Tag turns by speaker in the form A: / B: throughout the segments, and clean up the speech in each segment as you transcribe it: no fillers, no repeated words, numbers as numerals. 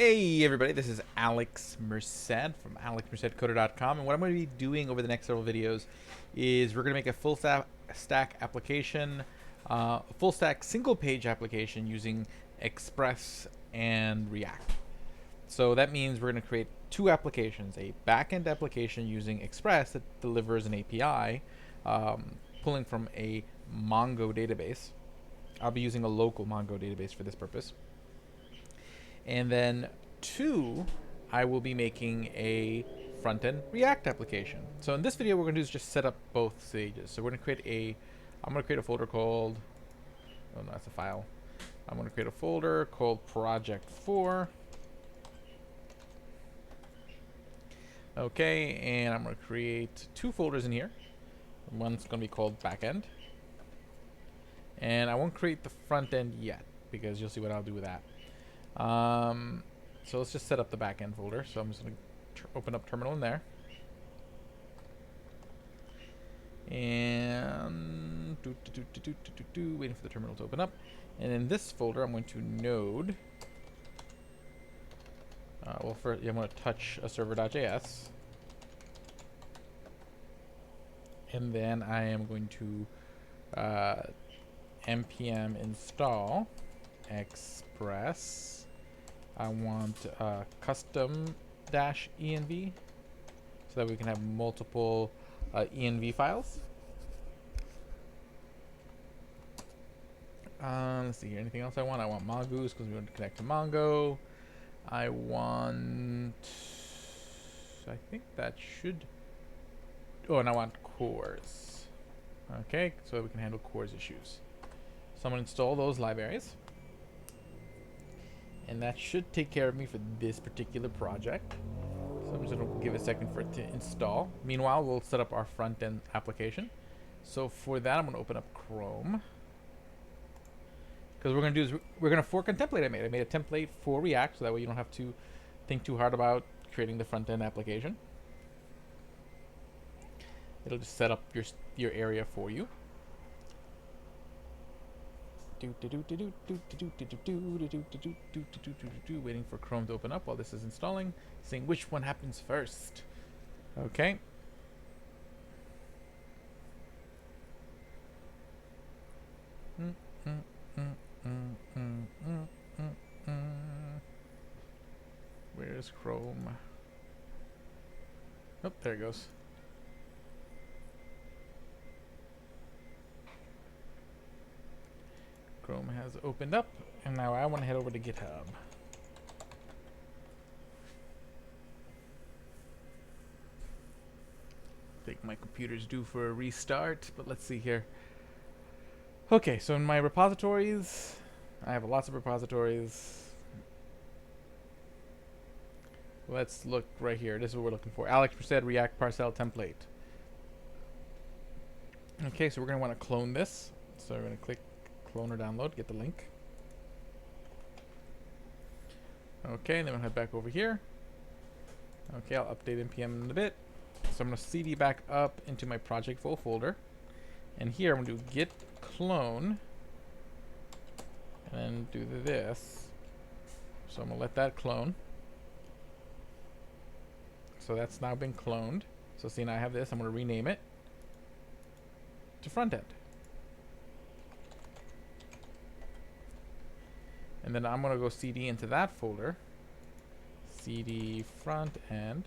A: Hey everybody, this is Alex Merced from alexmercedcoder.com, and what I'm going to be doing over the next several videos is we're going to make a stack application, a full stack single page application using Express and React. So that means we're going to create two applications, a backend application using Express that delivers an API pulling from a Mongo database. I'll be using a local Mongo database for this purpose. And then two, I will be making a front-end React application. So in this video, what we're gonna do is just set up both stages. So we're gonna I'm gonna create a folder called, oh no, that's a file. I'm gonna create a folder called project 4. Okay, and I'm gonna create two folders in here. One's gonna be called backend. And I won't create the front end yet because you'll see what I'll do with that. So let's just set up the backend folder. So I'm just going to open up terminal in there. And waiting for the terminal to open up. And in this folder, I'm going to node. Well, first, I'm going to touch a server.js. And then I am going to npm install express. I want custom-env so that we can have multiple env files. Let's see here. Anything else I want? I want Mongoose because we want to connect to Mongo. I think that should. Oh, and I want cores. Okay, so we can handle cores issues. So I'm going to install those libraries. And that should take care of me for this particular project. So I'm just going to give it a second for it to install. Meanwhile, we'll set up our front-end application. So for that, I'm going to open up Chrome. Because what we're going to do is we're going to fork a template I made. I made a template for React, so that way you don't have to think too hard about creating the front-end application. It'll just set up your area for you. Waiting for Chrome to open up while this is installing, seeing which one happens first. Okay. Where's Chrome? Oh, there it goes. Chrome has opened up, and now I want to head over to GitHub. I think my computer's due for a restart, but let's see here. Okay, so in my repositories, I have lots of repositories. Let's look right here. This is what we're looking for. Alex Merced React Parcel template. Okay, so we're going to want to clone this. So we're going to click clone or download, get the link. Okay, and then we'll head back over here. Okay, I'll update npm in a bit. So I'm going to cd back up into my project full folder. And here I'm going to do git clone. And then do this. So I'm going to let that clone. So that's now been cloned. So see, now I have this. I'm going to rename it to front end. And then I'm going to go cd into that folder. Cd front end.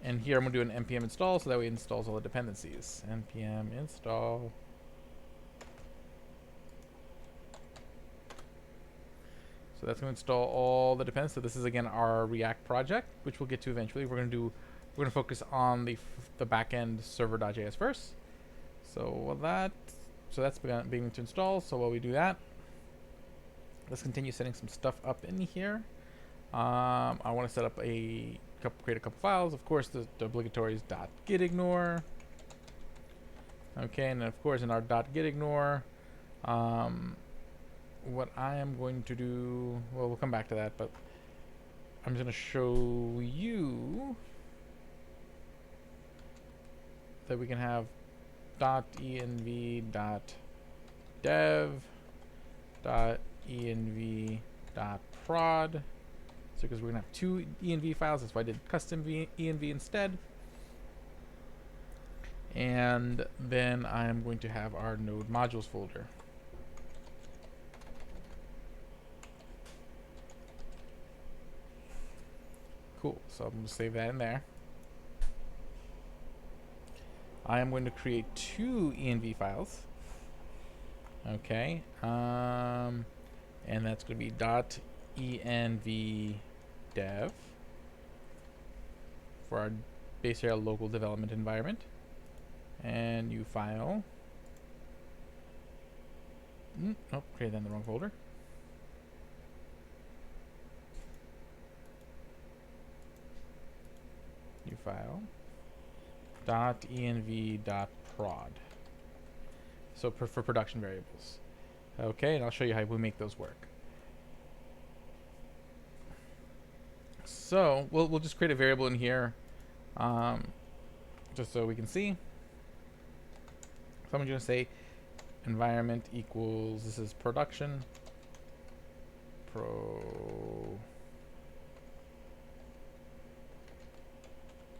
A: And here I'm going to do an npm install so that way it installs all the dependencies. Npm install. So that's going to install all the dependencies. So this is again our React project, which we'll get to eventually. We're going to focus on the backend server.js first. So that's beginning to install. So while we do that, let's continue setting some stuff up in here. I want to set up create a couple files. Of course, the obligatory is .gitignore. Okay, and then of course in our .gitignore, what I am going to do, well, we'll come back to that, but I'm just going to show you that we can have .env.dev.env.prod So because we're gonna have two env files, that's why I did custom env instead. And then I'm going to have our node modules folder. Cool, so I'm going to save that in there. I am going to create two env files. Okay, and that's going to be .env dev for our base area local development environment. And new file. Oh, created that in the wrong folder. New file. .env.prod. So for production variables. Okay, and I'll show you how we make those work. So we'll just create a variable in here, just so we can see. So I'm going to say environment equals, this is production,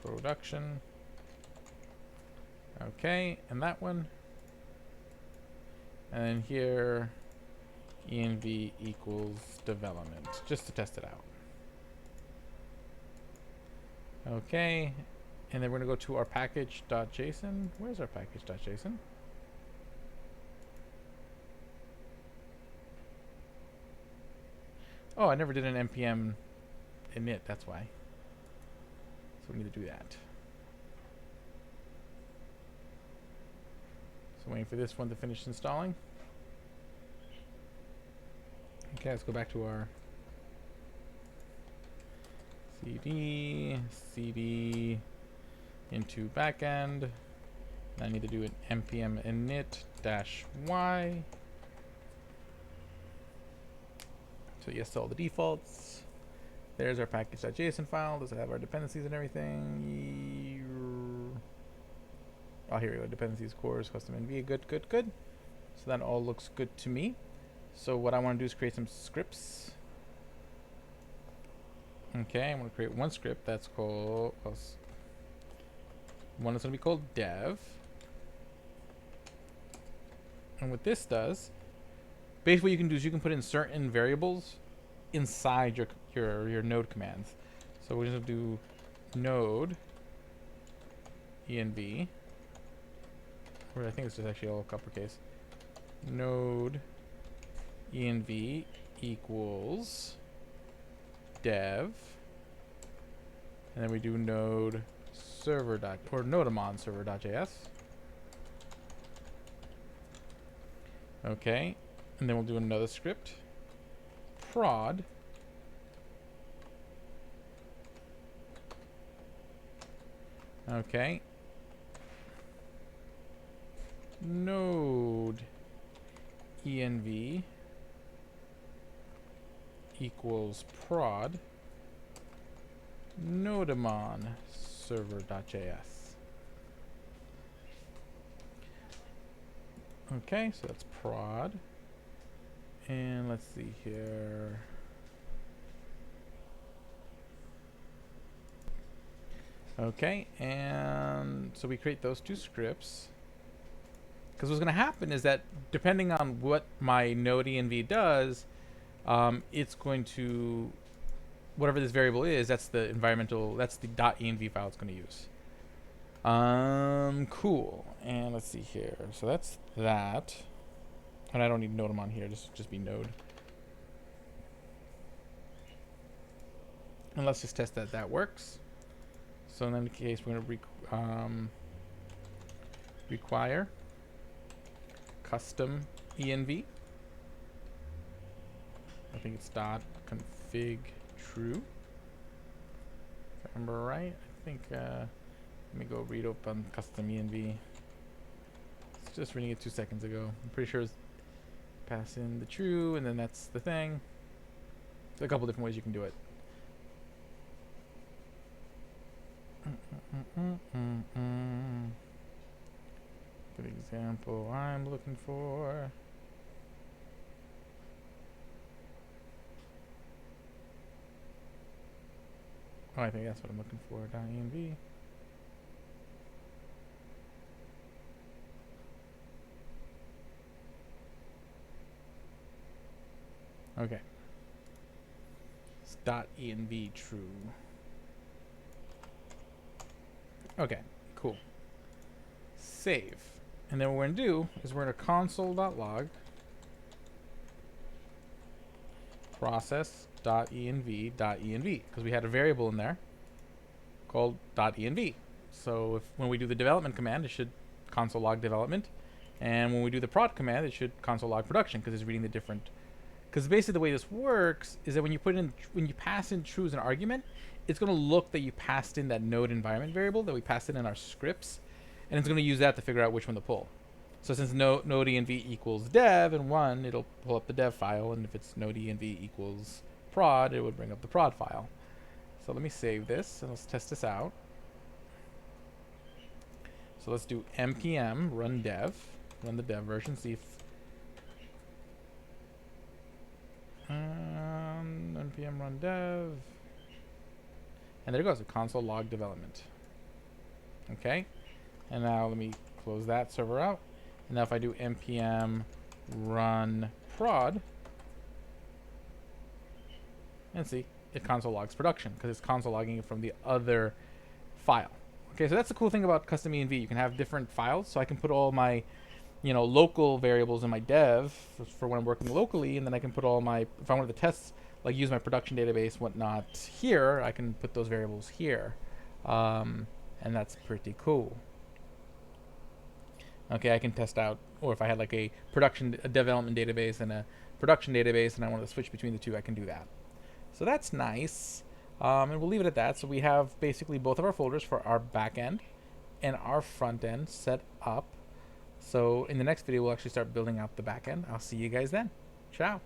A: production. Okay, and that one. And then here, env equals development, just to test it out. Okay, and then we're going to go to our package.json. Where's our package.json? Oh, I never did an npm init, that's why. So we need to do that. So waiting for this one to finish installing. Okay, let's go back to our cd into backend. And I need to do an npm init-y. So yes to all the defaults. There's our package.json file. Does it have our dependencies and everything? Oh, here we go. Dependencies, cores, custom env. Good, good, good. So that all looks good to me. So what I want to do is create some scripts. Okay, I'm going to create one script that's called, one is going to be called dev. And what this does, basically what you can do is you can put in certain variables inside your node commands. So we're going to do node env, or I think it's just actually all uppercase. Node env equals dev, and then we do node server or nodamon server.js. Okay, and then we'll do another script, prod. Okay, node env equals prod nodamon server.js. Okay, so that's prod. And let's see here. Okay, and so we create those two scripts. Because what's going to happen is that depending on what my node env does, it's going to, whatever this variable is, that's the environmental, that's the .env file it's going to use. Cool. And let's see here. So that's that. And I don't need nodamon here, just be node. And let's just test that that works. So in that case, we're going to require custom env. I think it's .config true. If I remember right. I think, let me go read up on custom env. It's just reading it 2 seconds ago. I'm pretty sure it's pass in the true, and then that's the thing. There's a couple different ways you can do it. Good example I'm looking for. Oh, I think that's what I'm looking for. .env. Okay. It's .env true. Okay, cool. Save. And then what we're going to do is we're going to console.log process.env.env because we had a variable in there called .env. So if when we do the development command, it should console log development, and when we do the prod command, it should console log production because it's reading the different. Because basically the way this works is that when you pass in true as an argument, it's going to look that you passed in that node environment variable that we passed in our scripts, and it's going to use that to figure out which one to pull. So since node env equals dev and 1, it'll pull up the dev file, and if it's node env equals prod, it would bring up the prod file. So let me save this, and let's test this out. So let's do npm run dev, run the dev version, see if npm run dev, and there it goes, a console log development. Okay, and now let me close that server out. And now if I do npm run prod, and see, it console logs production because it's console logging it from the other file. Okay, so that's the cool thing about custom env. You can have different files, so I can put all my local variables in my dev for when I'm working locally, and then I can put all my, if I wanted to test, like use my production database, whatnot here, I can put those variables here. And that's pretty cool. Okay, I can test out, or if I had like a development database and a production database and I wanted to switch between the two, I can do that. So that's nice. And we'll leave it at that. So we have basically both of our folders for our back end and our front end set up. So in the next video, we'll actually start building out the back end. I'll see you guys then. Ciao.